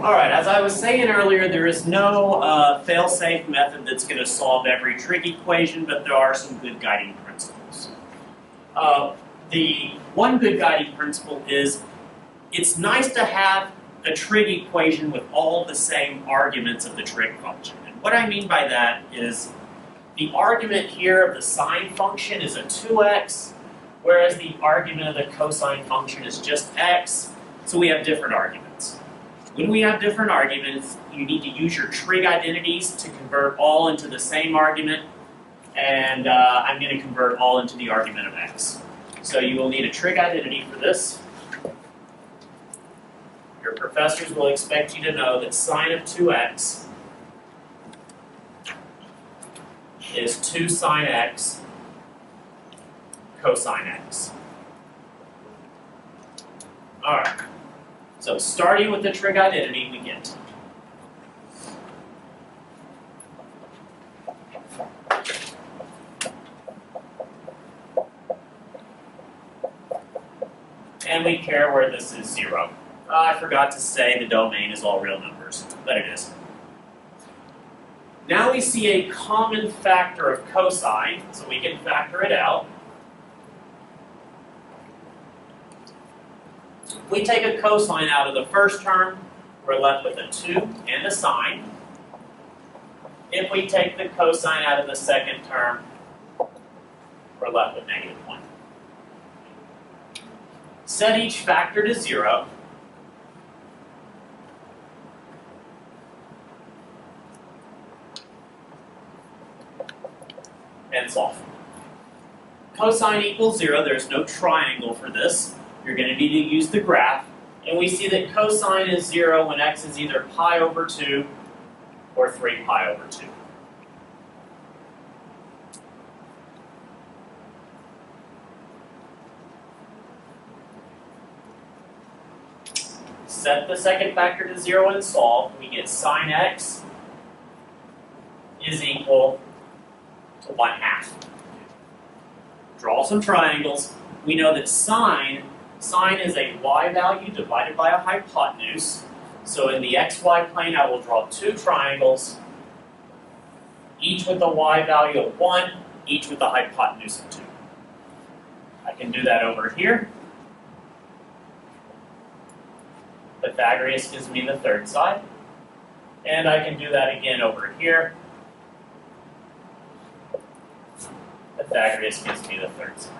All right, as I was saying earlier, there is no fail-safe method that's going to solve every trig equation, but there are some good guiding principles. The one good guiding principle is it's nice to have a trig equation with all the same arguments of the trig function. And what I mean by that is the argument here of the sine function is a 2x, whereas the argument of the cosine function is just x, so we have different arguments. When we have different arguments, you need to use your trig identities to convert all into the same argument, and I'm going to convert all into the argument of x. So you will need a trig identity for this. Your professors will expect you to know that sine of 2x is 2 sine x cosine x. All right. So starting with the trig identity, we get and we care where this is 0. I forgot to say the domain is all real numbers, but it is. Now we see a common factor of cosine, so we can factor it out. If we take a cosine out of the first term, we're left with a 2 and a sine. If we take the cosine out of the second term, we're left with -1. Set each factor to 0. And solve. Cosine equals 0, there's no triangle for this. You're going to need to use the graph. And we see that cosine is 0 when x is either pi over 2 or 3 pi over 2. Set the second factor to 0 and solve. We get sine x is equal to 1/2. Draw some triangles. We know that sine is a y value divided by a hypotenuse. So in the xy plane, I will draw 2 triangles, each with a y value of 1, each with a hypotenuse of 2. I can do that over here. Pythagoras gives me the third side. And I can do that again over here. Pythagoras gives me the third side.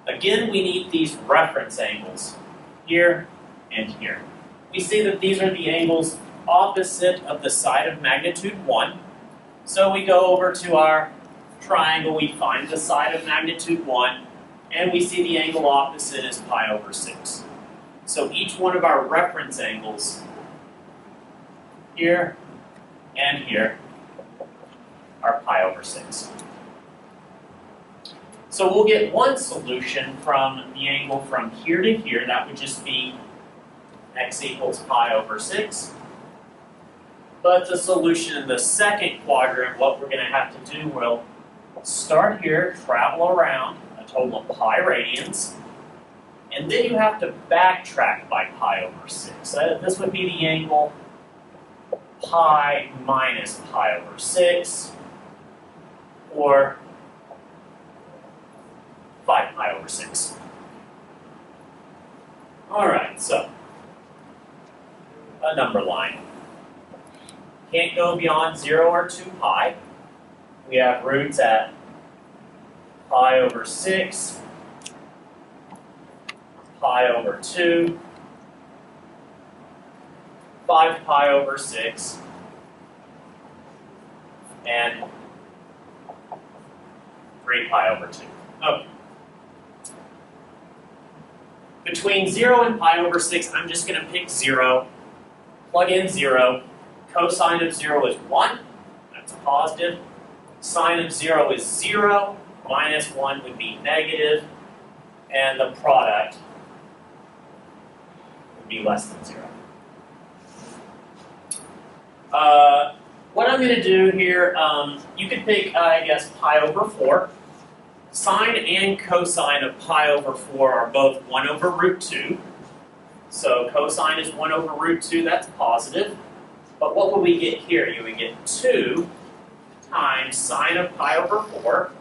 Again, we need these reference angles, here and here. We see that these are the angles opposite of the side of magnitude 1. So we go over to our triangle, we find the side of magnitude 1, and we see the angle opposite is pi over 6. So each one of our reference angles, here and here, are pi over 6. So we'll get one solution from the angle from here to here. That would just be x equals pi over 6. But the solution in the second quadrant, what we're going to have to do, we'll start here, travel around a total of pi radians, and then you have to backtrack by pi over 6. This would be the angle pi minus pi over 6, or 5 pi over 6. All right, so a number line. Can't go beyond 0 or 2 pi. We have roots at pi over 6, pi over 2, 5 pi over 6, and 3 pi over 2. Okay. Between 0 and pi over 6, I'm just going to pick 0, plug in 0. Cosine of 0 is 1, that's positive. Sine of 0 is 0, minus 1 would be negative, and the product would be less than 0. What I'm going to do here, you could pick, I guess, pi over 4. Sine and cosine of pi over 4 are both 1 over root 2. So cosine is 1 over root 2, that's positive. But what will we get here? You would get 2 times sine of pi over 4.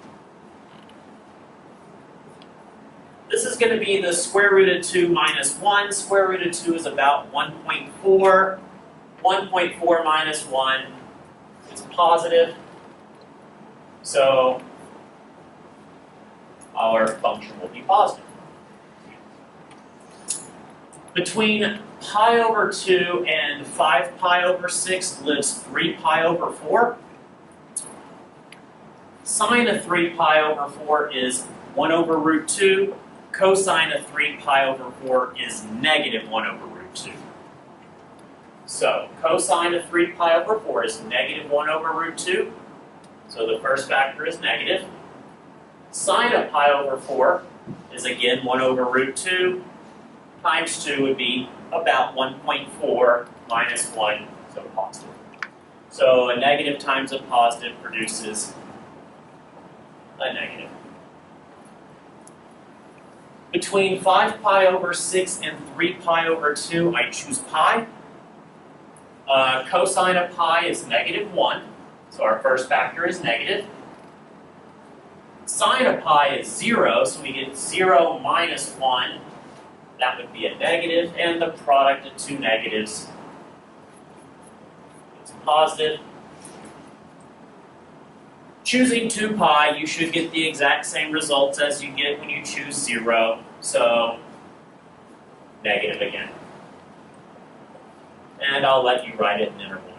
This is going to be the square root of 2 minus 1. Square root of 2 is about 1.4. 1.4 minus 1 is positive. So our function will be positive. Between pi over 2 and 5 pi over 6 lives 3 pi over 4. Sine of 3 pi over 4 is 1 over root 2. Cosine of 3 pi over 4 is negative 1 over root 2. So cosine of 3 pi over 4 is negative 1 over root 2. So the first factor is negative. Sine of pi over 4 is again 1 over root 2. Times 2 would be about 1.4 minus 1, so positive. So a negative times a positive produces a negative. Between 5 pi over 6 and 3 pi over 2, I choose pi. Cosine of pi is negative 1, so our first factor is negative. Sine of pi is 0, so we get 0 minus 1. That would be a negative, and the product of two negatives is positive. Choosing 2 pi, you should get the exact same results as you get when you choose 0, so negative again. And I'll let you write it in interval.